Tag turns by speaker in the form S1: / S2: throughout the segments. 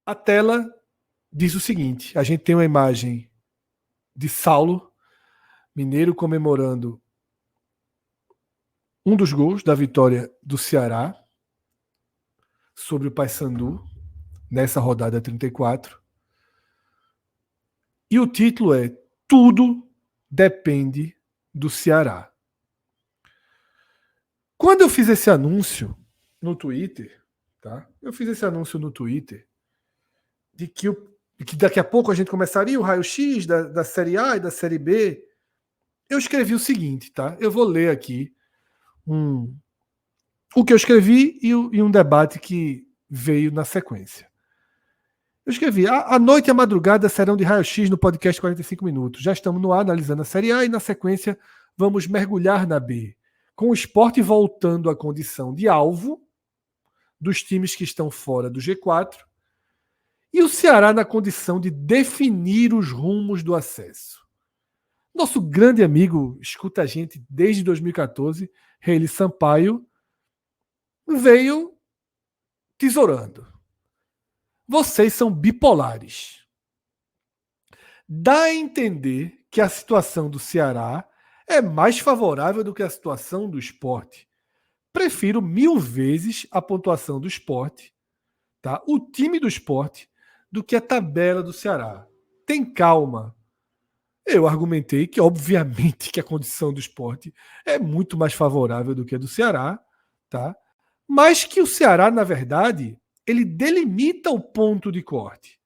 S1: A tela diz o seguinte: a gente tem uma imagem de Saulo Mineiro comemorando um dos gols da vitória do Ceará sobre o Paysandu nessa rodada 34. E o título é Tudo Depende do Ceará. Quando eu fiz esse anúncio no Twitter, tá? Eu fiz esse anúncio no Twitter de que daqui a pouco a gente começaria o raio-x da Série A e da Série B. Eu escrevi o seguinte, tá? Eu vou ler aqui o que eu escrevi e um debate que veio na sequência. Eu escrevi: a noite e a madrugada serão de raio-x no podcast 45 minutos. Já estamos no ar analisando a Série A e na sequência vamos mergulhar na B, com o Sport voltando à condição de alvo dos times que estão fora do G4 e o Ceará na condição de definir os rumos do acesso. Nosso grande amigo, escuta a gente desde 2014, Reili Sampaio, veio tesourando. Vocês são bipolares. Dá a entender que a situação do Ceará é mais favorável do que a situação do Sport. Prefiro 1000 vezes a pontuação do Sport, tá? O time do Sport, do que a tabela do Ceará. Tem calma. Eu argumentei que, obviamente, que a condição do Sport é muito mais favorável do que a do Ceará, tá? Mas que o Ceará, na verdade, ele delimita o ponto de corte.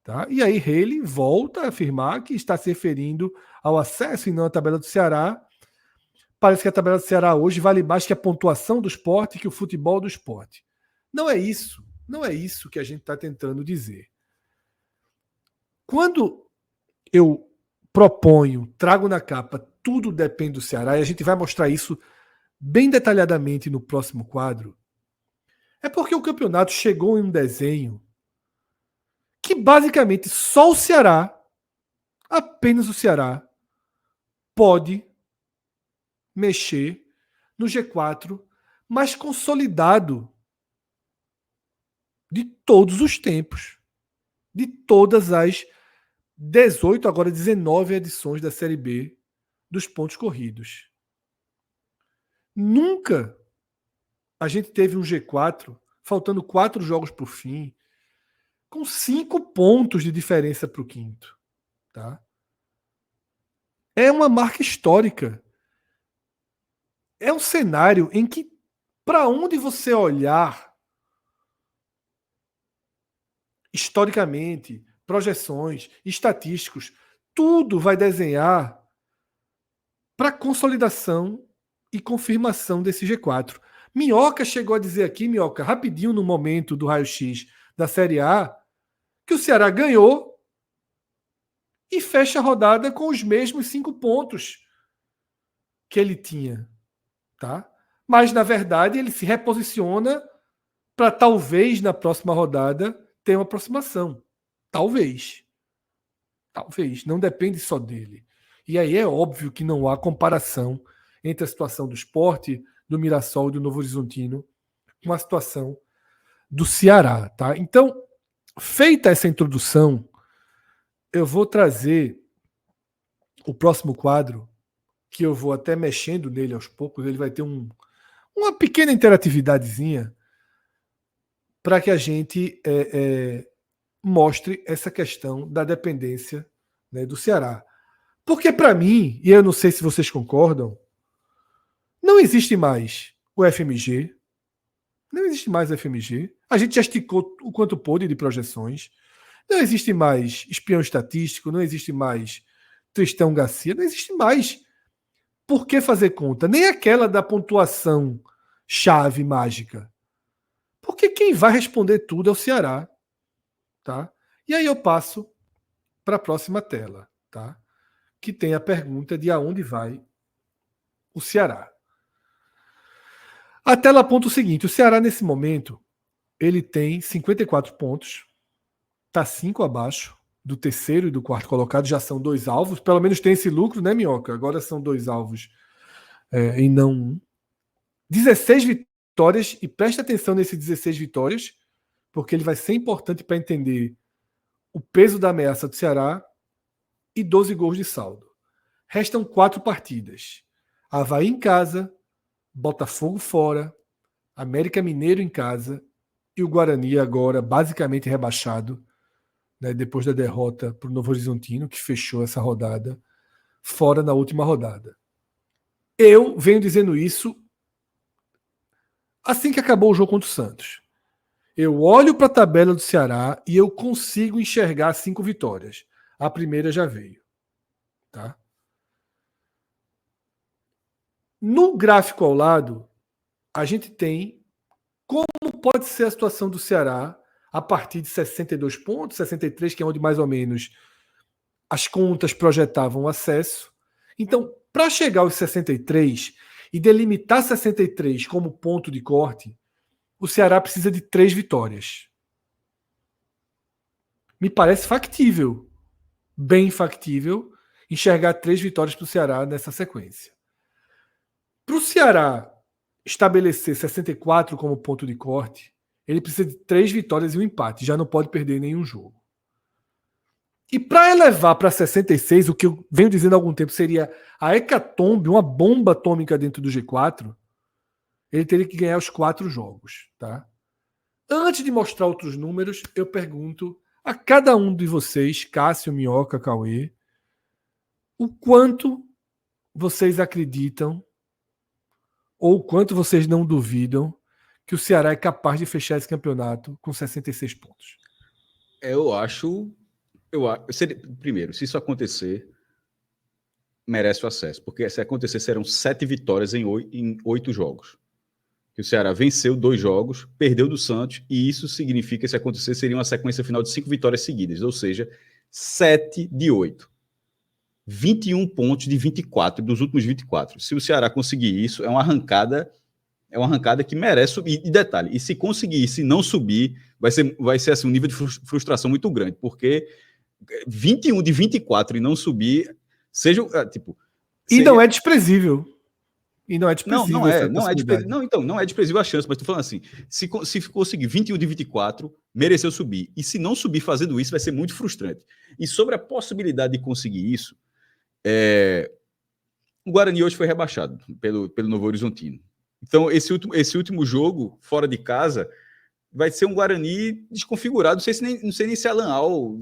S1: Tá? E aí Reilly volta a afirmar que está se referindo ao acesso e não à tabela do Ceará. Parece que a tabela do Ceará hoje vale mais que a pontuação do Sport e que o futebol do Sport. Não é isso. Não é isso que a gente está tentando dizer. Quando eu proponho, trago na capa, tudo depende do Ceará, e a gente vai mostrar isso bem detalhadamente no próximo quadro, é porque o campeonato chegou em um desenho que basicamente só o Ceará, apenas o Ceará, pode mexer no G4 mais consolidado de todos os tempos, de todas as 18, agora 19 edições da Série B dos pontos corridos. Nunca a gente teve um G4, faltando 4 jogos por fim, com 5 pontos de diferença para o quinto. Tá? É uma marca histórica. É um cenário em que, para onde você olhar, historicamente, projeções, estatísticos, tudo vai desenhar para consolidação e confirmação desse G4. Minhoca chegou a dizer aqui, Minhoca, rapidinho no momento do raio-x da Série A, que o Ceará ganhou e fecha a rodada com os mesmos 5 pontos que ele tinha. Tá? Mas, na verdade, ele se reposiciona para talvez na próxima rodada ter uma aproximação. Talvez. Talvez. Não depende só dele. E aí é óbvio que não há comparação entre a situação do Sport, do Mirassol e do Novo Horizontino com a situação do Ceará. Tá? Então, feita essa introdução, eu vou trazer o próximo quadro, que eu vou até mexendo nele aos poucos. Ele vai ter uma pequena interatividadezinha para que a gente mostre essa questão da dependência, né, do Ceará. Porque, para mim, e eu não sei se vocês concordam, não existe mais o FMG. Não existe mais o FMG. A gente já esticou o quanto pôde de projeções. Não existe mais espião estatístico, não existe mais Tristão Garcia, não existe mais por que fazer conta. Nem aquela da pontuação chave mágica. Porque quem vai responder tudo é o Ceará. Tá? E aí eu passo para a próxima tela, tá? Que tem a pergunta de aonde vai o Ceará. A tela aponta o seguinte: o Ceará, nesse momento, ele tem 54 pontos, está 5 abaixo do terceiro e do quarto colocado, já são 2 alvos, pelo menos tem esse lucro, né, Minhoca? Agora são 2 alvos e não 1. 16 vitórias, e presta atenção nesses 16 vitórias, porque ele vai ser importante para entender o peso da ameaça do Ceará e 12 gols de saldo. Restam 4 partidas. Avaí em casa, Botafogo fora, América Mineiro em casa e o Guarani agora basicamente rebaixado, né, depois da derrota para o Novo Horizontino, que fechou essa rodada, fora na última rodada. Eu venho dizendo isso assim que acabou o jogo contra o Santos. Eu olho para a tabela do Ceará e eu consigo enxergar 5 vitórias. A primeira já veio. Tá? No gráfico ao lado, a gente tem como pode ser a situação do Ceará a partir de 62 pontos, 63, que é onde mais ou menos as contas projetavam o acesso. Então, para chegar aos 63 e delimitar 63 como ponto de corte, o Ceará precisa de 3 vitórias. Me parece factível, bem factível, enxergar 3 vitórias para o Ceará nessa sequência. Para o Ceará estabelecer 64 como ponto de corte, ele precisa de 3 vitórias e um empate. Já não pode perder nenhum jogo. E para elevar para 66, o que eu venho dizendo há algum tempo seria a hecatombe, uma bomba atômica dentro do G4, ele teria que ganhar os 4 jogos. Tá? Antes de mostrar outros números, eu pergunto a cada um de vocês, Cássio, Minhoca, Cauê, o quanto vocês acreditam ou o quanto vocês não duvidam que o Ceará é capaz de fechar esse campeonato com 66 pontos?
S2: Eu acho. Primeiro, se isso acontecer, merece o acesso. Porque se acontecer, serão 7 vitórias em 8 jogos. Que o Ceará venceu 2 jogos, perdeu do Santos, e isso significa, se acontecer, seria uma sequência final de 5 vitórias seguidas. Ou seja, 7 de 8. 21 pontos de 24, dos últimos 24. Se o Ceará conseguir isso, é uma arrancada que merece subir. E detalhe, e se conseguir, se não subir, vai ser assim, um nível de frustração muito grande, porque 21 de 24 e não subir, seja, tipo...
S1: Seria... E não é desprezível. E não é desprezível.
S2: Não é desprezível. Não, então, não é desprezível a chance, mas estou falando assim, se conseguir 21 de 24, mereceu subir. E se não subir fazendo isso, vai ser muito frustrante. E sobre a possibilidade de conseguir isso, o Guarani hoje foi rebaixado pelo Novo Horizontino. Então, esse último jogo, fora de casa, vai ser um Guarani desconfigurado. Não sei nem se Alan Al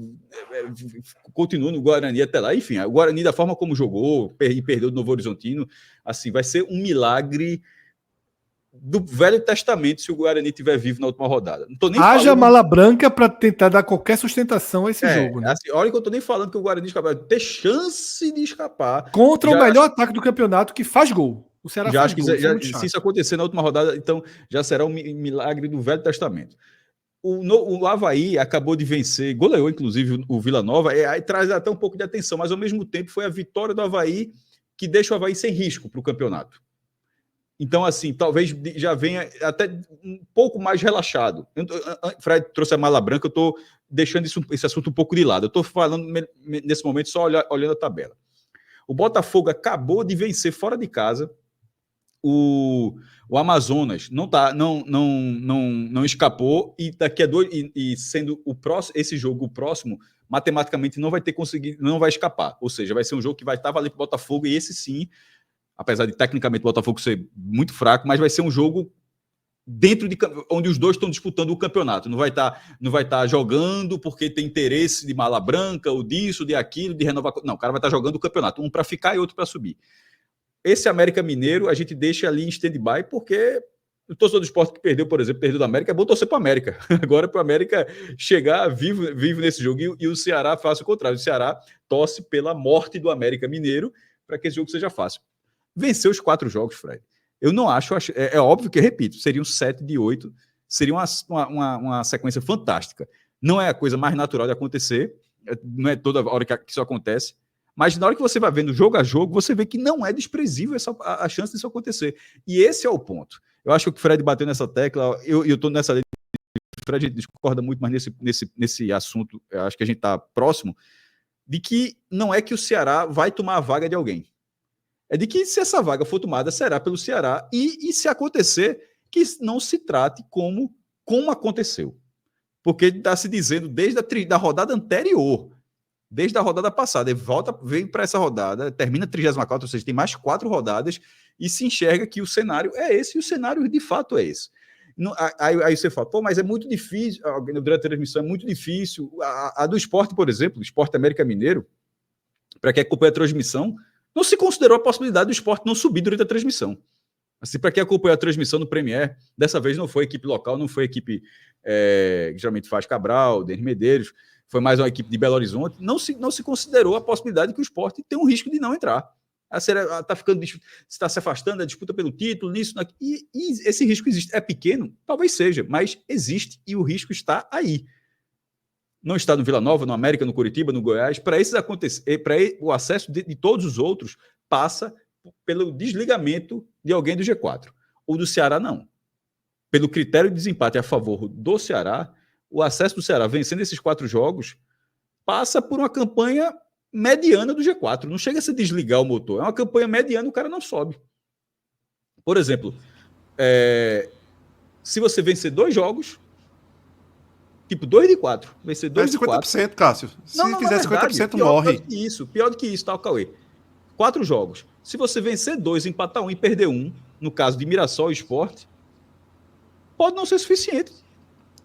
S2: continua no Guarani até lá. Enfim, o Guarani, da forma como jogou e perdeu do Novo Horizontino, assim, vai ser um milagre do Velho Testamento se o Guarani estiver vivo na última rodada. Não tô nem
S1: Haja
S2: falando...
S1: mala branca para tentar dar qualquer sustentação a esse jogo. Né?
S2: Assim, olha que eu tô nem falando que o Guarani ter chance de escapar.
S1: Contra o melhor ataque do campeonato, que faz gol. O Ceará
S2: já
S1: faz
S2: acho que
S1: gol.
S2: se isso acontecer na última rodada, então já será um milagre do Velho Testamento. O Avaí acabou de vencer, goleou inclusive o Vila Nova, aí traz até um pouco de atenção, mas ao mesmo tempo foi a vitória do Avaí que deixa o Avaí sem risco para o campeonato. Então, assim, talvez já venha até um pouco mais relaxado. Fred trouxe a mala branca, eu estou deixando esse assunto um pouco de lado. Eu estou falando nesse momento só olhando a tabela. O Botafogo acabou de vencer fora de casa o Amazonas, não escapou, e daqui a 2, e sendo esse jogo o próximo, matematicamente não vai escapar. Ou seja, vai ser um jogo que vai estar valendo para o Botafogo, e esse sim, apesar de tecnicamente o Botafogo ser muito fraco, mas vai ser um jogo dentro de onde os dois estão disputando o campeonato. Não vai estar jogando porque tem interesse de mala branca, ou disso, de aquilo, de renovar. Não, o cara vai estar jogando o campeonato, um para ficar e outro para subir. Esse América Mineiro a gente deixa ali em stand-by porque o torcedor do Sport que perdeu, por exemplo, perdeu do América, é bom torcer para o América. Agora para o América chegar vivo nesse jogo, e o Ceará faz o contrário. O Ceará torce pela morte do América Mineiro para que esse jogo seja fácil. Venceu os 4 jogos, Fred. Eu não acho... É óbvio que, repito, seriam 7 de 8, seria uma sequência fantástica. Não é a coisa mais natural de acontecer, não é toda hora que isso acontece, mas na hora que você vai vendo jogo a jogo, você vê que não é desprezível a chance disso acontecer. E esse é o ponto. Eu acho que o Fred bateu nessa tecla, eu estou nessa... O Fred discorda muito, mas nesse assunto, eu acho que a gente está próximo, de que não é que o Ceará vai tomar a vaga de alguém. É de que se essa vaga for tomada, será pelo Ceará, e se acontecer, que não se trate como aconteceu. Porque está se dizendo desde da rodada anterior, desde a rodada passada, ele vem para essa rodada, termina a 34ª, ou seja, tem mais 4 rodadas, e se enxerga que o cenário é esse, e o cenário de fato é esse. Aí você fala, pô, mas é muito difícil, durante a transmissão é muito difícil. A do Sport, por exemplo, do Sport América Mineiro, para quem acompanha a transmissão, não se considerou a possibilidade do Sport não subir durante a transmissão. Assim, para quem acompanha a transmissão no Premier, dessa vez não foi a equipe local, não foi a equipe que geralmente faz Cabral, Denis Medeiros, foi mais uma equipe de Belo Horizonte, não se considerou a possibilidade que o Sport tem um risco de não entrar. Está se afastando da disputa pelo título, nisso, e esse risco existe. É pequeno? Talvez seja, mas existe e o risco está aí. Não está no Vila Nova, no América, no Curitiba, no Goiás. Para esses acontecer, para o acesso de todos os outros passa pelo desligamento de alguém do G4. O do Ceará, não. Pelo critério de desempate a favor do Ceará, o acesso do Ceará vencendo esses 4 jogos passa por uma campanha mediana do G4. Não chega a se desligar o motor. É uma campanha mediana, o cara não sobe. Por exemplo, se você vencer 2 jogos, tipo 2 de 4, vencer 2 de 4...
S3: 50%, Cássio. Se fizer 50%, morre.
S2: Pior do que isso, tá, o Cauê. 4 jogos. Se você vencer 2, empatar 1 e perder 1, no caso de Mirassol e Sport, pode não ser suficiente.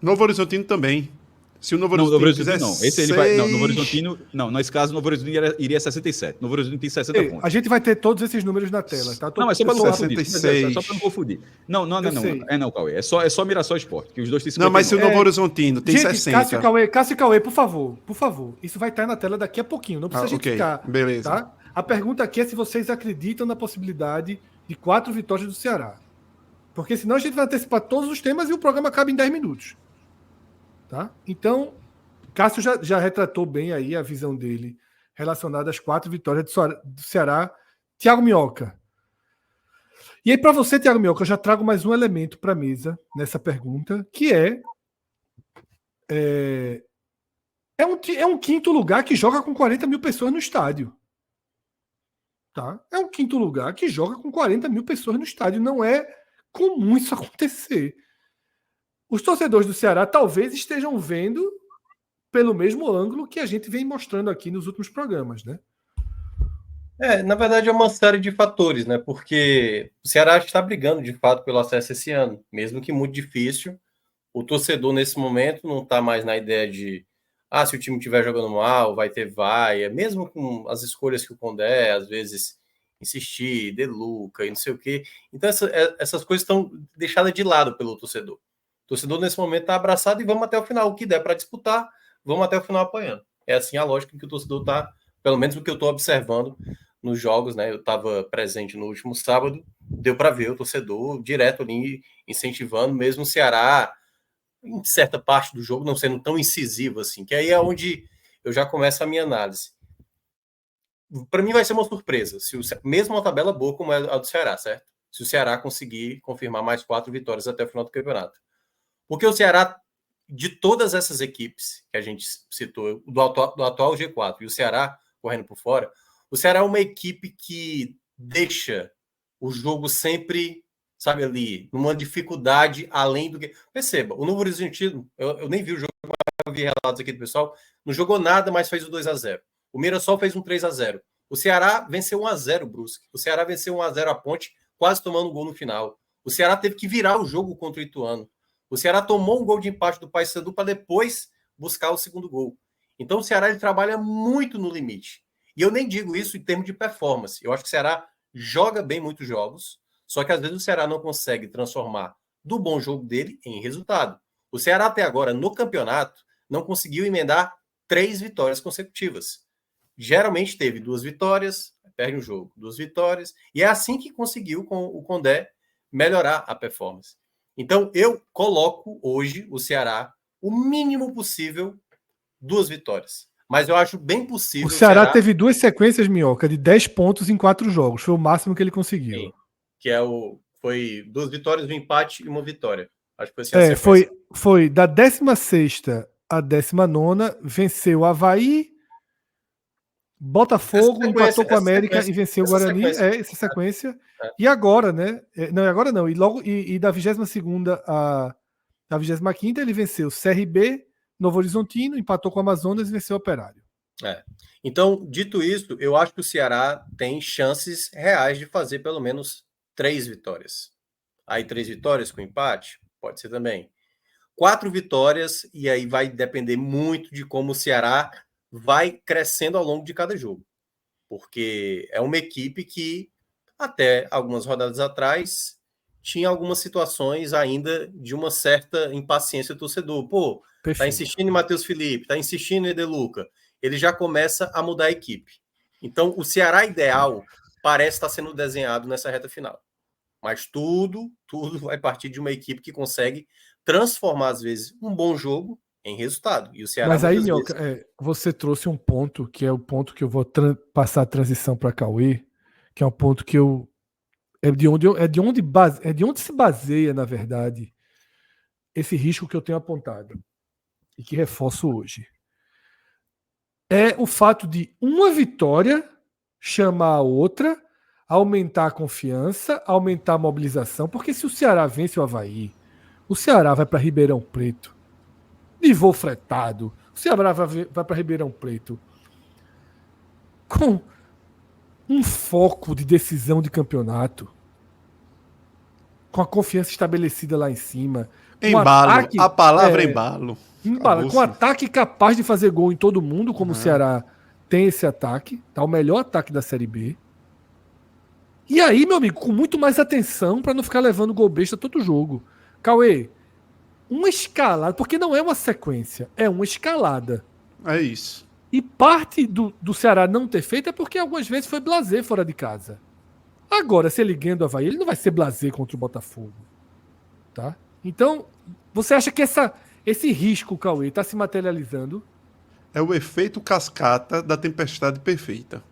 S3: Novo Horizontino também. Se o Novo
S2: Horizontino não. Esse ele vai, não, Novo Horizontino, não, nesse caso o Novo Horizontino iria 67. Novo Horizontino tem 60 pontos.
S1: A gente vai ter todos esses números na tela, tá?
S2: Não, é só para não confundir.
S3: 66.
S2: Só para não confundir. Não, Cauê. É só Mirassol e Sport, que os dois têm 59.
S3: Não, mas se o Novo Horizontino tem 60.
S1: Cássio e Cauê, por favor. Isso vai estar na tela daqui a pouquinho. Não precisa a gente ficar.
S3: Beleza.
S1: Tá? A pergunta aqui é se vocês acreditam na possibilidade de 4 vitórias do Ceará. Porque senão a gente vai antecipar todos os temas e o programa acaba em 10 minutos. Tá? Então, Cássio já retratou bem aí a visão dele relacionada às 4 vitórias do Ceará. Thiago Minhoca. E aí, para você, Thiago Minhoca, eu já trago mais um elemento para a mesa nessa pergunta, que é um quinto lugar que joga com 40 mil pessoas no estádio. Tá? É um quinto lugar que joga com 40 mil pessoas no estádio. Não é comum isso acontecer. Os torcedores do Ceará talvez estejam vendo pelo mesmo ângulo que a gente vem mostrando aqui nos últimos programas, né?
S4: Na verdade é uma série de fatores, né? Porque o Ceará está brigando de fato pelo acesso esse ano, mesmo que muito difícil. O torcedor nesse momento não está mais na ideia de se o time estiver jogando mal, vai ter vaia, mesmo com as escolhas que o Condé às vezes insistir, De Luca e não sei o quê. Então essas coisas estão deixadas de lado pelo torcedor. O torcedor nesse momento está abraçado e vamos até o final. O que der para disputar, vamos até o final apanhando. É assim a lógica que o torcedor está, pelo menos o que eu estou observando nos jogos, né? Eu estava presente no último sábado, deu para ver o torcedor direto ali incentivando, mesmo o Ceará, em certa parte do jogo, não sendo tão incisivo assim, que aí é onde eu já começo a minha análise. Para mim vai ser uma surpresa, mesmo uma tabela boa como é a do Ceará, certo? Se o Ceará conseguir confirmar mais 4 vitórias até o final do campeonato. Porque o Ceará, de todas essas equipes que a gente citou, do atual G4 e o Ceará correndo por fora, o Ceará é uma equipe que deixa o jogo sempre, sabe, ali, numa dificuldade além do que... Perceba, o Novo Horizontino, eu nem vi o jogo, mas eu vi relatos aqui do pessoal, não jogou nada, mas fez o 2-0. O Mirassol fez um 3-0. O Ceará venceu 1-0 o Brusque. O Ceará venceu 1-0 a Ponte, quase tomando um gol no final. O Ceará teve que virar o jogo contra o Ituano. O Ceará tomou um gol de empate do Paysandu para depois buscar o segundo gol. Então o Ceará ele trabalha muito no limite. E eu nem digo isso em termos de performance. Eu acho que o Ceará joga bem muitos jogos, só que às vezes o Ceará não consegue transformar do bom jogo dele em resultado. O Ceará até agora, no campeonato, não conseguiu emendar 3 vitórias consecutivas. Geralmente teve 2 vitórias, perde um jogo, 2 vitórias, e é assim que conseguiu com o Condé melhorar a performance. Então eu coloco hoje o Ceará o mínimo possível 2 vitórias. Mas eu acho bem possível...
S1: O Ceará teve 2 sequências, Minhoca, de 10 pontos em 4 jogos. Foi o máximo que ele conseguiu.
S4: Sim, que foi 2 vitórias, um empate e 1 vitória. Acho que foi assim
S1: foi da 16ª à 19ª, venceu o Avaí, Botafogo, empatou com o América e venceu o Guarani. Essa sequência. E agora, né? Não, agora não. E da 22ª à 25ª ele venceu CRB, Novo Horizontino, empatou com o Amazonas e venceu o Operário.
S4: Então, dito isso, eu acho que o Ceará tem chances reais de fazer pelo menos 3 vitórias. Aí 3 vitórias com empate? Pode ser também. 4 vitórias, e aí vai depender muito de como o Ceará vai crescendo ao longo de cada jogo. Porque é uma equipe que, até algumas rodadas atrás, tinha algumas situações ainda de uma certa impaciência do torcedor. Pô, tá insistindo em Matheus Felipe, tá insistindo em Edeluca. Ele já começa a mudar a equipe. Então, o Ceará ideal parece estar sendo desenhado nessa reta final. Mas tudo vai partir de uma equipe que consegue transformar, às vezes, um bom jogo em resultado. E o Ceará,
S1: mas aí, Minhoca, você trouxe um ponto, que é o ponto que eu vou passar a transição para Cauê, que é um ponto que é de onde se baseia, na verdade, esse risco que eu tenho apontado e que reforço hoje. É o fato de uma vitória chamar a outra, aumentar a confiança, aumentar a mobilização, porque se o Ceará vence o Avaí, o Ceará vai para Ribeirão Preto, de voo fretado, o Ceará vai para Ribeirão Preto com um foco de decisão de campeonato, com a confiança estabelecida lá em cima.
S3: Embalo, ataque, a palavra embalo.
S1: Com ataque capaz de fazer gol em todo mundo, como o Ceará tem esse ataque, tá o melhor ataque da Série B. E aí, meu amigo, com muito mais atenção para não ficar levando gol besta todo jogo. Cauê, uma escalada, porque não é uma sequência, é uma escalada.
S3: É isso.
S1: E parte do Ceará não ter feito é porque algumas vezes foi blasé fora de casa. Agora, se ele ganha do Avaí, ele não vai ser blasé contra o Botafogo. Tá? Então, você acha que esse risco, Cauê, está se materializando?
S3: É o efeito cascata da tempestade perfeita.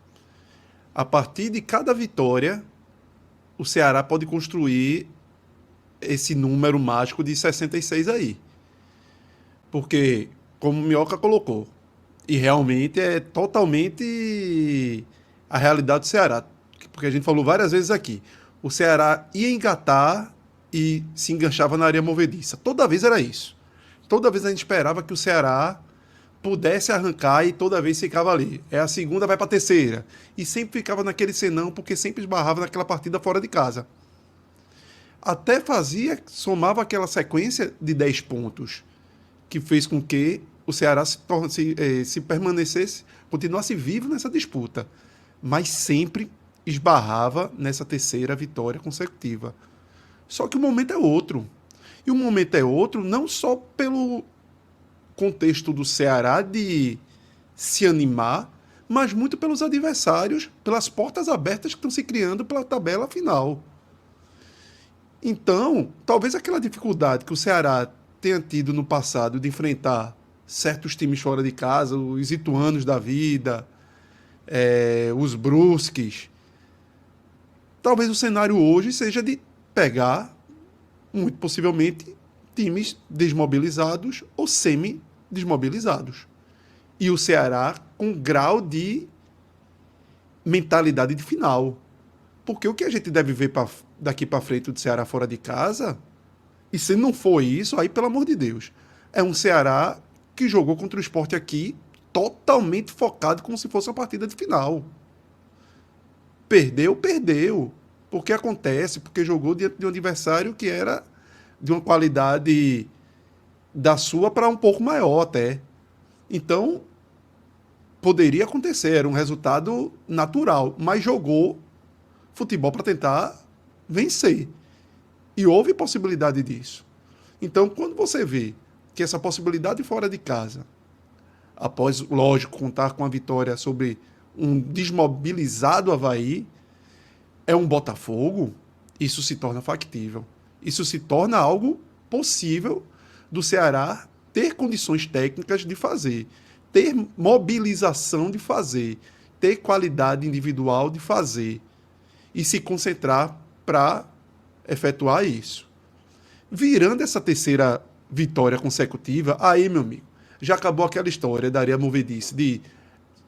S3: A partir de cada vitória, o Ceará pode construir esse número mágico de 66 aí. Porque, como o Minhoca colocou, e realmente é totalmente a realidade do Ceará. Porque a gente falou várias vezes aqui, o Ceará ia engatar e se enganchava na areia movediça. Toda vez era isso. Toda vez a gente esperava que o Ceará pudesse arrancar e toda vez ficava ali. A segunda vai para a terceira. E sempre ficava naquele senão, porque sempre esbarrava naquela partida fora de casa. Até somava aquela sequência de 10 pontos, que fez com que o Ceará se permanecesse, continuasse vivo nessa disputa. Mas sempre esbarrava nessa terceira vitória consecutiva. Só que o momento é outro. E o momento é outro não só pelo contexto do Ceará de se animar, mas muito pelos adversários, pelas portas abertas que estão se criando pela tabela final. Então, talvez aquela dificuldade que o Ceará tenha tido no passado de enfrentar certos times fora de casa, os ituanos da vida, os brusques, talvez o cenário hoje seja de pegar, muito possivelmente, times desmobilizados ou semi-desmobilizados. E o Ceará com grau de mentalidade de final. Porque o que a gente deve ver daqui para frente do Ceará fora de casa, e se não for isso, aí pelo amor de Deus, é um Ceará que jogou contra o Sport aqui totalmente focado como se fosse uma partida de final. Perdeu. Porque acontece, porque jogou diante de um adversário que era de uma qualidade da sua para um pouco maior até. Então, poderia acontecer, era um resultado natural, mas jogou futebol para tentar vencer. E houve possibilidade disso. Então, quando você vê que essa possibilidade fora de casa, após, lógico, contar com a vitória sobre um desmobilizado Avaí, é um Botafogo, isso se torna factível. Isso se torna algo possível do Ceará ter condições técnicas de fazer, ter mobilização de fazer, ter qualidade individual de fazer e se concentrar para efetuar isso. Virando essa terceira vitória consecutiva, aí, meu amigo, já acabou aquela história da areia movediça de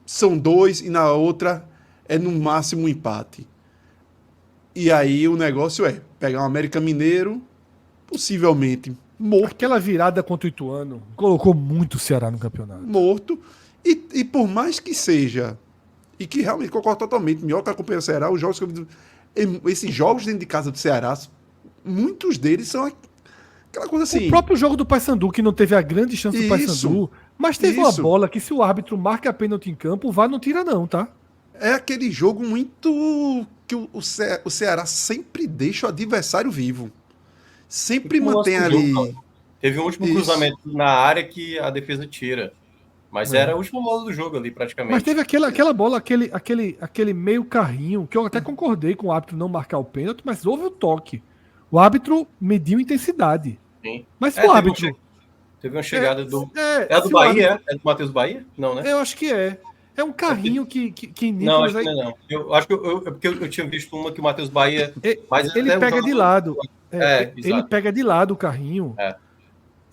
S3: são 2 e na outra é no máximo um empate. E aí o negócio é pegar um América Mineiro, possivelmente morto.
S1: Aquela virada contra o Ituano colocou muito o Ceará no campeonato.
S3: Morto. E por mais que seja, e que realmente concordo totalmente, Minhoca acompanha o Ceará, os jogos que esses jogos dentro de casa do Ceará, muitos deles são aquela coisa assim.
S1: O próprio jogo do Paysandu, que não teve a grande chance do
S3: Isso,
S1: Paysandu, mas teve uma
S3: isso.
S1: bola que se o árbitro marca a pênalti em campo, o VAR não tira não, tá?
S3: É aquele jogo muito que o Ceará sempre deixa o adversário vivo. Sempre
S4: Como
S3: mantém
S4: nosso
S3: ali.
S4: jogo, teve um último
S3: Isso.
S4: cruzamento na área que a defesa tira. Mas era a última bola do jogo ali, praticamente.
S1: Mas teve aquela bola, aquele meio carrinho, que eu até concordei com o árbitro não marcar o pênalti, mas houve o toque. O árbitro mediu intensidade.
S4: Sim.
S1: Mas se
S4: É,
S1: o árbitro.
S4: Teve uma chegada do.
S1: É
S4: É a do
S1: se o
S4: Bahia,
S1: árbitro-
S4: é do Matheus Bahia? Não, né?
S1: Eu acho que é. É um carrinho que
S4: Não,
S1: Nicolas
S4: acho que não. Eu acho que é porque eu tinha visto uma que o Matheus Bahia. Mas
S1: ele
S4: até o
S1: pega de
S4: jogador-
S1: lado. Ele
S4: exato.
S1: pega de lado o carrinho.
S4: É.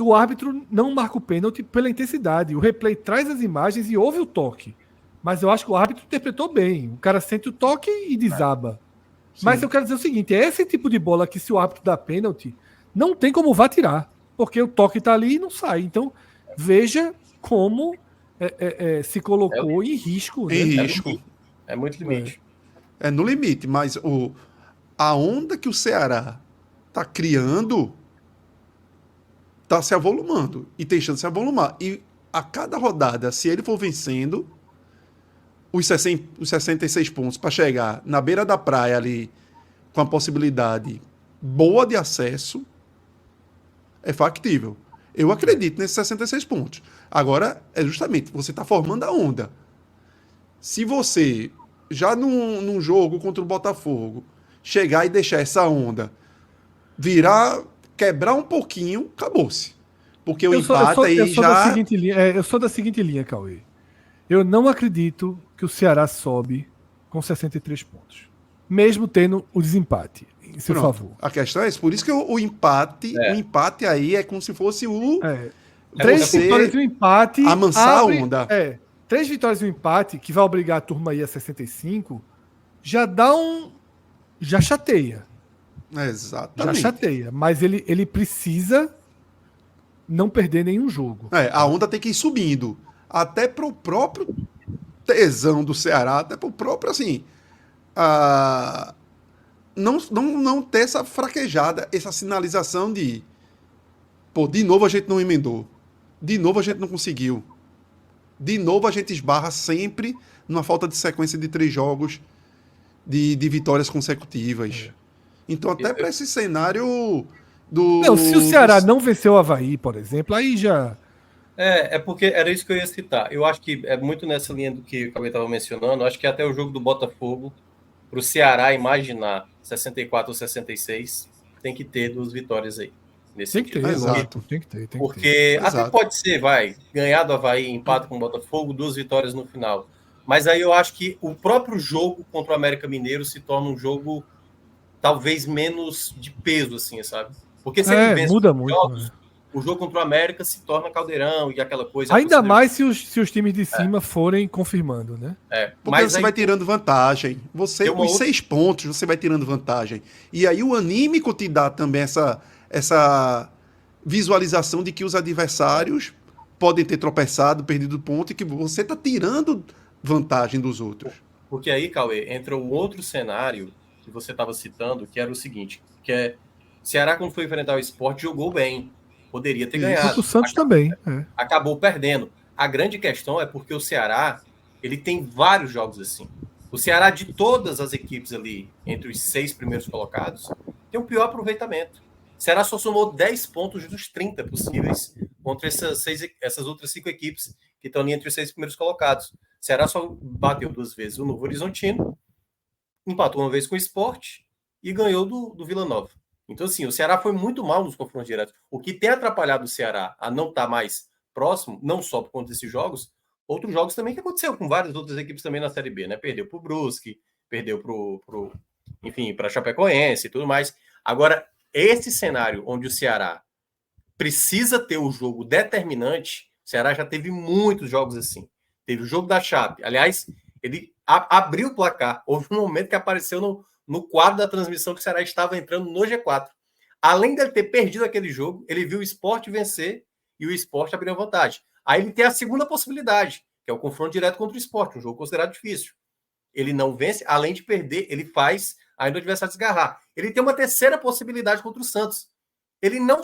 S1: O árbitro não marca o pênalti pela intensidade. O replay traz as imagens e houve o toque. Mas eu acho que o árbitro interpretou bem. O cara sente o toque e desaba. Mas eu quero dizer o seguinte: é esse tipo de bola que, se o árbitro dá pênalti, não tem como vá tirar. Porque o toque tá ali e não sai. Então, veja como se colocou em risco.
S3: Em
S1: Né?
S3: risco.
S4: É muito limite.
S3: É no limite, mas a onda que o Ceará tá criando tá se avolumando. E tem chance de se avolumar. E a cada rodada, se ele for vencendo, os 66 pontos para chegar na beira da praia ali, com a possibilidade boa de acesso, é factível. Eu acredito nesses 66 pontos. Agora, é justamente, você está formando a onda. Se você, já num jogo contra o Botafogo, chegar e deixar essa onda virar, quebrar um pouquinho, acabou-se. Porque o empate aí
S1: eu sou
S3: já...
S1: da seguinte linha, eu sou da seguinte linha, Cauê. Eu não acredito que o Ceará sobe com 63 pontos. Mesmo tendo o desempate em seu
S3: Pronto.
S1: favor.
S3: A questão é isso. Por isso que o empate aí é como se fosse o...
S1: Três vitórias e um empate.
S3: Amansar a onda.
S1: 3 vitórias e um empate, que vai obrigar a turma aí a 65, já dá um. Já chateia.
S3: Exatamente.
S1: Já chateia. Mas ele precisa não perder nenhum jogo.
S3: A onda tem que ir subindo. Até pro próprio tesão do Ceará, até pro próprio, assim. Não ter essa fraquejada, essa sinalização de. Pô, de novo a gente não emendou. De novo a gente não conseguiu. De novo a gente esbarra sempre numa falta de sequência de 3 jogos de vitórias consecutivas. Então, até para esse cenário do.
S1: Não, se o Ceará não venceu o Avaí, por exemplo, aí já.
S4: É porque era isso que eu ia citar. Eu acho que é muito nessa linha do que o Cauê estava mencionando. Acho que até o jogo do Botafogo, para o Ceará imaginar 64 ou 66, tem que ter 2 vitórias aí.
S1: Tem que ter,
S3: exato.
S1: Tem que ter.
S4: Porque até
S3: Exato.
S4: pode ser, ganhar do Avaí, empate com o Botafogo, 2 vitórias no final. Mas aí eu acho que o próprio jogo contra o América Mineiro se torna um jogo talvez menos de peso, assim, sabe? Porque se ele vence
S1: muda
S4: os
S1: muito.
S4: jogos, o jogo contra o América se torna caldeirão e aquela coisa.
S1: Ainda mais se os times de cima forem confirmando, né?
S3: Porque
S4: mas
S3: você
S4: aí,
S3: vai tirando vantagem. Os 6 pontos você vai tirando vantagem. E aí o anímico te dá também essa visualização de que os adversários podem ter tropeçado, perdido ponto, e que você está tirando vantagem dos outros.
S4: Porque aí, Cauê, entra um outro cenário que você estava citando, que era o seguinte, que é Ceará, quando foi enfrentar o Sport, jogou bem. Poderia ter ganhado.
S1: O Santos também.
S4: Acabou perdendo. A grande questão é porque o Ceará, ele tem vários jogos assim. O Ceará, de todas as equipes ali, entre os 6 primeiros colocados, tem o pior aproveitamento. O Ceará só somou 10 pontos dos 30 possíveis contra essas outras 5 equipes que estão ali entre os 6 primeiros colocados. O Ceará só bateu 2 vezes o Novo Horizontino, empatou uma vez com o Sport e ganhou do Vila Nova. Então, assim, o Ceará foi muito mal nos confrontos diretos. O que tem atrapalhado o Ceará a não estar mais próximo, não só por conta desses jogos, outros jogos também que aconteceu com várias outras equipes também na Série B, né? Perdeu para o Brusque, perdeu para a Chapecoense e tudo mais. Agora, esse cenário onde o Ceará precisa ter o jogo determinante, o Ceará já teve muitos jogos assim. Teve o jogo da Chape. Aliás, ele abriu o placar. Houve um momento que apareceu no quadro da transmissão que o Ceará estava entrando no G4. Além de ele ter perdido aquele jogo, ele viu o Sport vencer e o Sport abrir a vantagem. Aí ele tem a segunda possibilidade, que é o confronto direto contra o Sport, um jogo considerado difícil. Ele não vence, além de perder, ele faz ainda o adversário desgarrar. Ele tem uma terceira possibilidade contra o Santos. Ele não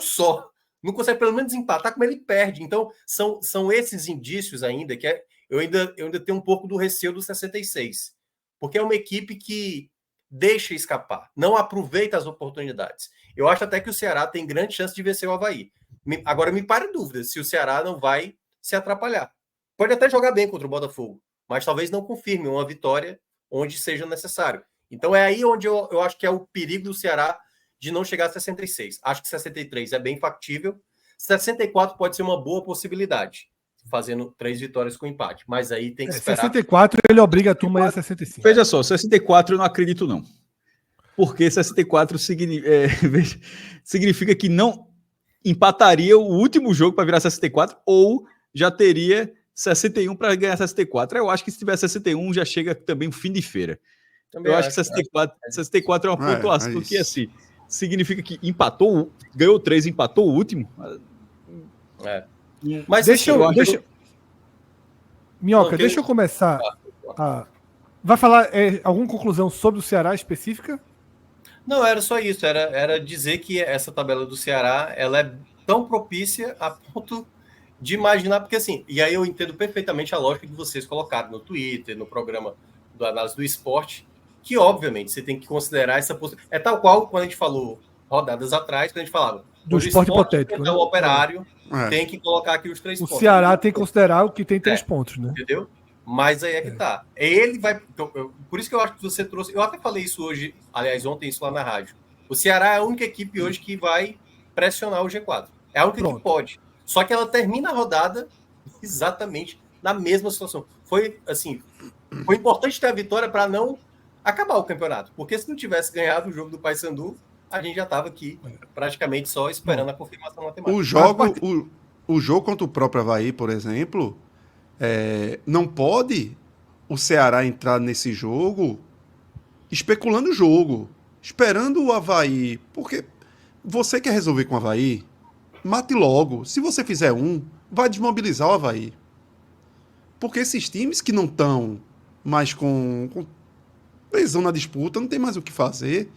S4: consegue pelo menos empatar, como ele perde. Então, são esses indícios ainda que eu ainda tenho um pouco do receio do 66. Porque é uma equipe que deixa escapar, não aproveita as oportunidades. Eu acho até que o Ceará tem grande chance de vencer o Avaí. Agora, me para em dúvida se o Ceará não vai se atrapalhar. Pode até jogar bem contra o Botafogo, mas talvez não confirme uma vitória onde seja necessário. Então, é aí onde eu acho que é o perigo do Ceará de não chegar a 66. Acho que 63 é bem factível. 64 pode ser uma boa possibilidade, fazendo 3 vitórias com empate. Mas aí tem que esperar.
S1: 64 ele obriga a turma a 65.
S2: Veja só, 64 eu não acredito não. Porque 64 significa que não empataria o último jogo para virar 64 ou já teria 61 para ganhar 64. Eu acho que se tiver 61 já chega também o fim de feira. Também eu acho que 64 é uma pontuação que assim, significa que ganhou 3, empatou o último.
S1: Mas Minhoca, deixa eu começar. Vai falar alguma conclusão sobre o Ceará específica?
S4: Não, era só isso. Era dizer que essa tabela do Ceará ela é tão propícia a ponto de imaginar, porque assim, e aí eu entendo perfeitamente a lógica que vocês colocaram no Twitter, no programa do Análise do Esporte, que obviamente você tem que considerar essa possibilidade. É tal qual quando a gente falou rodadas atrás, quando a gente falava
S1: do esporte hipotético,
S4: né? O Operário tem que colocar aqui os 3 pontos.
S1: O Ceará tem que considerar o que tem 3 pontos, né?
S4: Entendeu? Mas aí é que tá. Ele vai. Por isso que eu acho que você trouxe. Eu até falei isso hoje, aliás, ontem, isso lá na rádio. O Ceará é a única equipe hoje que vai pressionar o G4. É a única que pode. Só que ela termina a rodada exatamente na mesma situação. Foi assim. Foi importante ter a vitória para não acabar o campeonato. Porque se não tivesse ganhado o jogo do Paysandu, a gente já estava aqui praticamente só esperando a confirmação matemática.
S3: O jogo contra o próprio Avaí, por exemplo, não pode o Ceará entrar nesse jogo especulando o jogo, esperando o Avaí, porque você quer resolver com o Avaí, mate logo. Se você fizer vai desmobilizar o Avaí. Porque esses times que não estão mais com lesão na disputa, não tem mais o que fazer.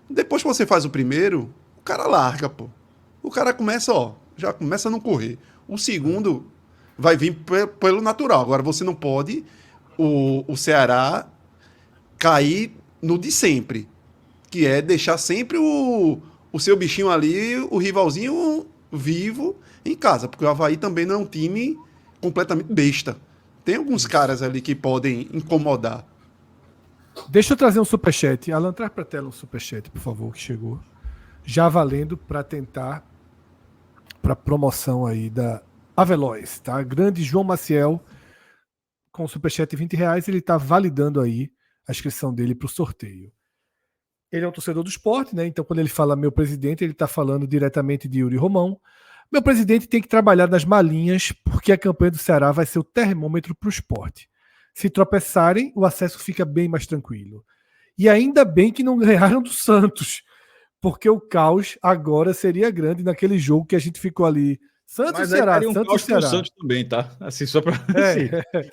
S3: Depois que você faz o primeiro, o cara larga, pô. O cara já começa a não correr. O segundo vai vir pelo natural. Agora você não pode o Ceará cair no de sempre, que é deixar sempre o seu bichinho ali, o rivalzinho vivo em casa, porque o Avaí também não é um time completamente besta. Tem alguns caras ali que podem incomodar.
S1: Deixa eu trazer um superchat. Alan, traz para a tela um superchat, por favor, que chegou. Já valendo para tentar para promoção aí da Aveloz, tá? Grande João Maciel com o superchat de R$20, ele está validando aí a inscrição dele para o sorteio. Ele é um torcedor do esporte, né? Então quando ele fala meu presidente, ele está falando diretamente de Yuri Romão. Meu presidente tem que trabalhar nas malinhas, porque a campanha do Ceará vai ser o termômetro para o esporte. Se tropeçarem, o acesso fica bem mais tranquilo. E ainda bem que não ganharam do Santos, porque o caos agora seria grande naquele jogo que a gente ficou ali. Santos e Ceará, Santos e Ceará.
S2: O Santos também, tá? Assim, só para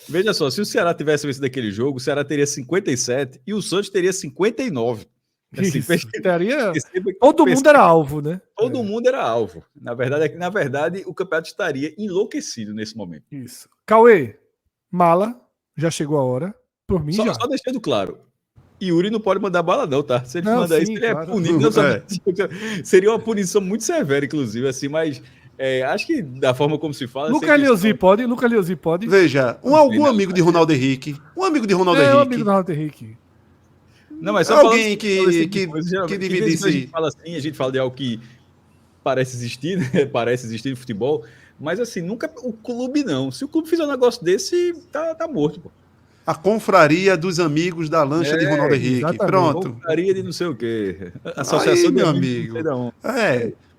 S2: Veja só, se o Ceará tivesse vencido aquele jogo, o Ceará teria 57 e o Santos teria 59.
S1: Assim, todo mundo era alvo, né?
S2: Todo mundo era alvo. Na verdade, o campeonato estaria enlouquecido nesse momento.
S1: Isso. Cauê, mala, já chegou a hora. Por mim, já.
S2: Só deixando claro. Yuri não pode mandar bala, não, tá? Se ele mandar isso, ele é punido. Seria uma punição muito severa, inclusive, assim, mas acho que da forma como se fala.
S1: Lucas Leozzi pode.
S3: Veja, algum amigo de Ronaldo Henrique. Um amigo de Ronaldo Henrique.
S1: Um amigo de Ronaldo Henrique.
S2: Não, mas só
S3: alguém que divide isso.
S2: A gente fala assim, a gente fala de algo que parece existir, né? Parece existir no futebol, mas assim, nunca o clube não. Se o clube fizer um negócio desse, tá morto, pô.
S3: A confraria dos amigos da lancha de Ronaldo Henrique.
S1: Exatamente.
S3: Pronto.
S2: Confraria de não sei o quê. Associação de
S3: amigo.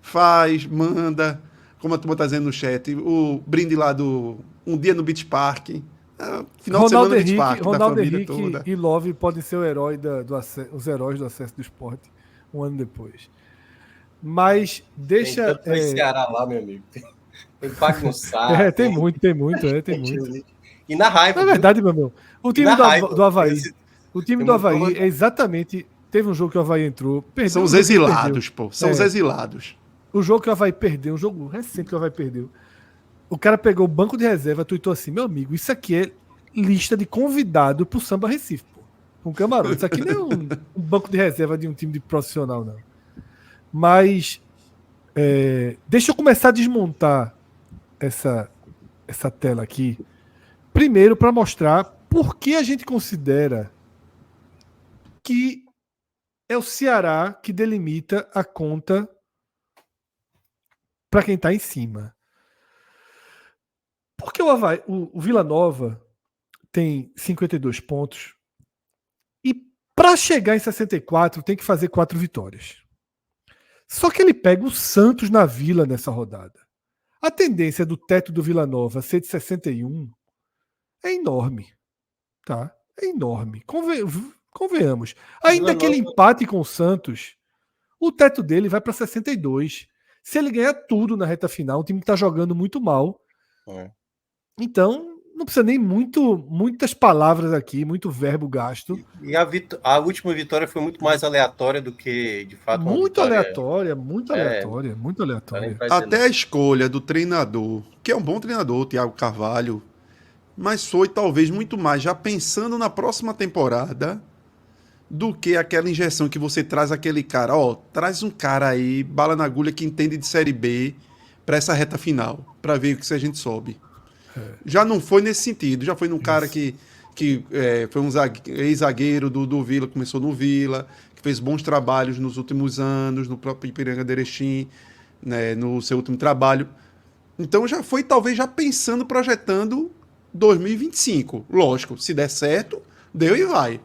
S3: Faz, manda, como a turma tá dizendo no chat, o brinde lá do Um Dia no Beach Park. Final
S1: Ronaldo
S3: de semana no
S1: Henrique,
S3: Beach Park,
S1: Ronaldo
S3: da família
S1: Henrique
S3: toda.
S1: e Love podem ser os heróis do acesso do esporte um ano depois. Mas
S4: Tem
S1: deixa.
S4: tanto esse Ceará lá, meu amigo. Tem Pagno Sá.
S1: Tem muito.
S4: Tem
S1: muito.
S4: E na raiva,
S1: Na
S4: viu?
S1: verdade, meu irmão, o
S4: E
S1: time
S4: na
S1: do,
S4: raiva.
S1: do Avaí.
S4: Esse-
S1: O time
S4: tem
S1: do
S4: muito
S1: Avaí
S4: problema.
S1: é exatamente. Teve um jogo que o Avaí entrou. Perdeu
S3: São
S1: um
S3: os
S1: jogo que ele
S3: exilados,
S1: perdeu.
S3: pô. São os exilados.
S1: O jogo que o Avaí perdeu, um jogo recente que o Avaí perdeu. O cara pegou o banco de reserva, tuitou assim: meu amigo, isso aqui é lista de convidado pro Samba Recife, pô. Um camarote. Isso aqui não é um banco de reserva de um time de profissional, não. Mas deixa eu começar a desmontar essa tela aqui. Primeiro, para mostrar por que a gente considera que é o Ceará que delimita a conta para quem está em cima. Porque o Vila Nova tem 52 pontos e para chegar em 64 tem que fazer 4 vitórias. Só que ele pega o Santos na Vila nessa rodada. A tendência do teto do Vila Nova ser de 61 é enorme. Tá? É enorme. Convenhamos. Ainda
S4: Vila
S1: que ele
S4: Nova-
S1: empate com o Santos, o teto dele vai para 62. Se ele ganhar tudo na reta final, o time está jogando muito mal.
S4: É.
S1: Então, não precisa nem muitas palavras aqui, muito verbo gasto.
S4: E a última vitória foi muito mais aleatória do que, de fato, uma
S1: Muito
S4: vitória.
S1: aleatória, muito aleatória, muito
S4: Não dá nem
S1: aleatória.
S4: pra dizer
S3: Até a escolha do treinador, que é um bom treinador, o Thiago Carvalho, mas foi talvez muito mais já pensando na próxima temporada do que aquela injeção que você traz aquele cara. Ó, traz um cara aí, bala na agulha, que entende de Série B para essa reta final, para ver o que se a gente sobe. Já não foi nesse sentido, já foi num cara que foi um ex-zagueiro do Vila, começou no Vila, que fez bons trabalhos nos últimos anos, no próprio Ipiranga de Erechim, né, no seu último trabalho. Então já foi talvez já pensando, projetando 2025. Lógico, se der certo, deu e vai.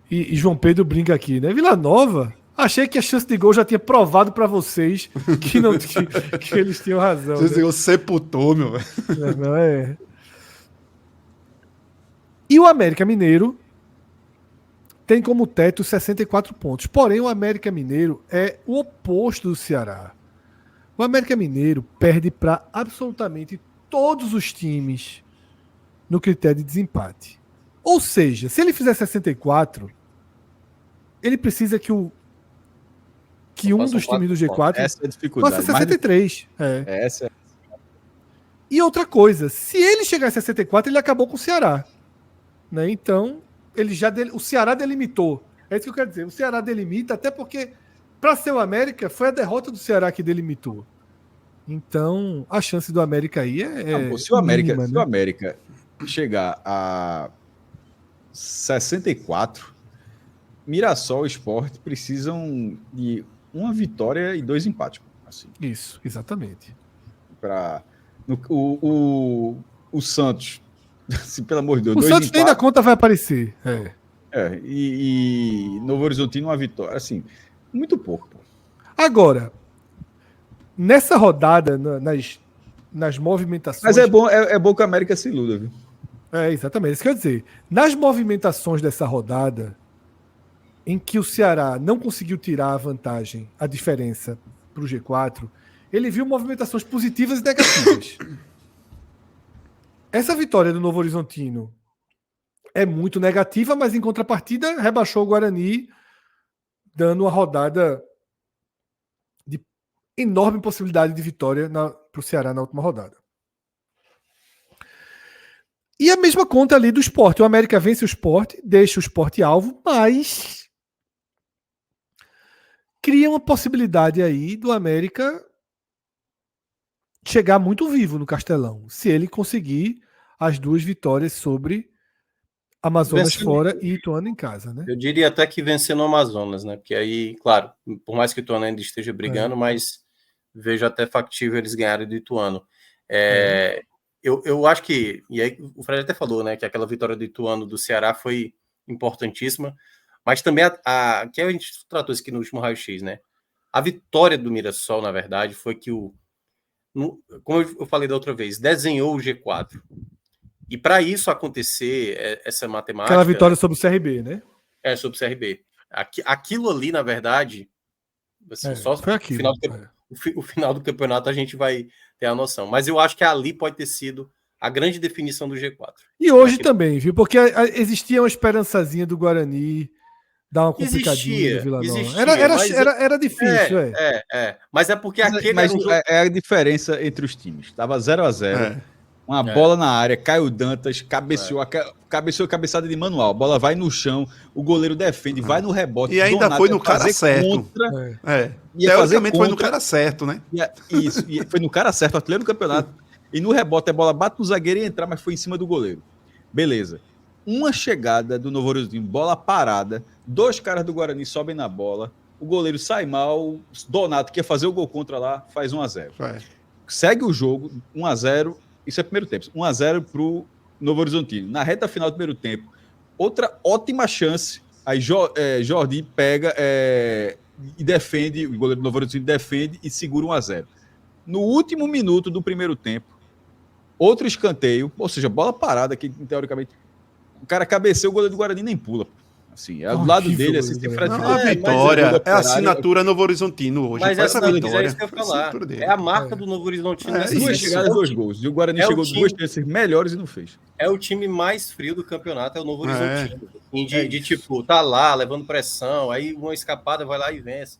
S1: E João Pedro brinca aqui, né? Vila Nova, achei que a chance de gol já tinha provado para vocês que, não, que eles tinham razão.
S3: Você
S1: Né?
S3: sepultou, meu.
S1: Não é. E o América Mineiro tem como teto 64 pontos. Porém, o América Mineiro é o oposto do Ceará. O América Mineiro perde para absolutamente todos os times no critério de desempate. Ou seja, se ele fizer 64, ele precisa que um dos times do G4
S2: Essa é a dificuldade.
S1: faça 63.
S2: Essa é...
S1: E outra coisa, se ele chegar a 64, ele acabou com o Ceará. Né? Então, o Ceará delimitou. É isso que eu quero dizer. O Ceará delimita, até porque, para ser o América, foi a derrota do Ceará que delimitou. Então, a chance do América aí
S2: se o América,
S1: mínima,
S2: se
S1: né?
S2: o América chegar a 64, Mirassol e Sport precisam de uma vitória e 2 empates. Assim,
S1: Isso, exatamente.
S2: O Santos, assim, pelo amor de Deus,
S1: O
S2: 2
S1: Santos nem na
S2: empates.
S1: conta vai aparecer.
S2: E Novo Horizontino uma vitória. Assim, muito pouco. Pô.
S1: Agora, nessa rodada, nas movimentações...
S2: Mas é bom que a América se iluda, viu?
S1: Exatamente. Isso quer dizer, nas movimentações dessa rodada, em que o Ceará não conseguiu tirar a vantagem, a diferença para o G4, ele viu movimentações positivas e negativas. Essa vitória do Novo Horizontino é muito negativa, mas em contrapartida rebaixou o Guarani, dando uma rodada de enorme possibilidade de vitória para o Ceará na última rodada. E a mesma conta ali do Sport. O América vence o Sport, deixa o Sport alvo, mas cria uma possibilidade aí do América chegar muito vivo no Castelão, se ele conseguir as 2 vitórias sobre Amazonas fora e Ituano em casa, né?
S4: Eu diria até que vencer no Amazonas, né? Porque aí, claro, por mais que o Ituano ainda esteja brigando, mas vejo até factível eles ganharem do Ituano. Eu acho que, e aí o Fred até falou, né, que aquela vitória do Ituano do Ceará foi importantíssima, mas também que a gente tratou isso aqui no último raio-x, né? A vitória do Mirassol, na verdade, foi que como eu falei da outra vez, desenhou o G4. E para isso acontecer, essa matemática...
S1: Aquela vitória sobre o CRB, né?
S4: Sobre o CRB. Aquilo ali, na verdade, assim, só
S1: foi aquilo.
S4: O final do campeonato a gente vai ter a noção. Mas eu acho que ali pode ter sido a grande definição do G4.
S1: E hoje também, viu? Porque existia uma esperançazinha do Guarani dar uma complicadinha no Vila Nova. Era difícil,
S4: Mas é porque aquele era um jogo...
S2: É a diferença entre os times. Estava 0-0. Uma bola na área, Caio Dantas cabeceou cabeçada de manual. A bola vai no chão, o goleiro defende, vai no rebote.
S3: E ainda foi no cara certo. Teoricamente foi no cara certo, né?
S2: Isso, e foi no cara certo, artilheiro do campeonato. E no rebote a bola bate no zagueiro e entrar, mas foi em cima do goleiro. Beleza. Uma chegada do Novo Horizontino, bola parada, 2 caras do Guarani sobem na bola, o goleiro sai mal, Donato, que ia fazer o gol contra lá, faz 1-0. Segue o jogo, 1-0. Isso é primeiro tempo. 1-0 para o Novo Horizontino. Na reta final do primeiro tempo, outra ótima chance. Aí Jordi pega e defende, o goleiro do Novo Horizontino defende e segura 1-0. No último minuto do primeiro tempo, outro escanteio, ou seja, bola parada, que teoricamente o cara cabeceia, o goleiro do Guarani nem pula. Assim, do lado dele, assim, tem
S3: a vitória é a assinatura Novo Horizontino hoje.
S4: Mas
S3: essa vitória
S4: é isso que eu ia falar. É a marca do Novo Horizontino.
S2: 2 chegadas, 2 gols. E o Guarani chegou 2 chances melhores e não fez.
S4: É o time mais frio do campeonato, é o Novo Horizontino. De tipo, tá lá, levando pressão, aí uma escapada vai lá e vence.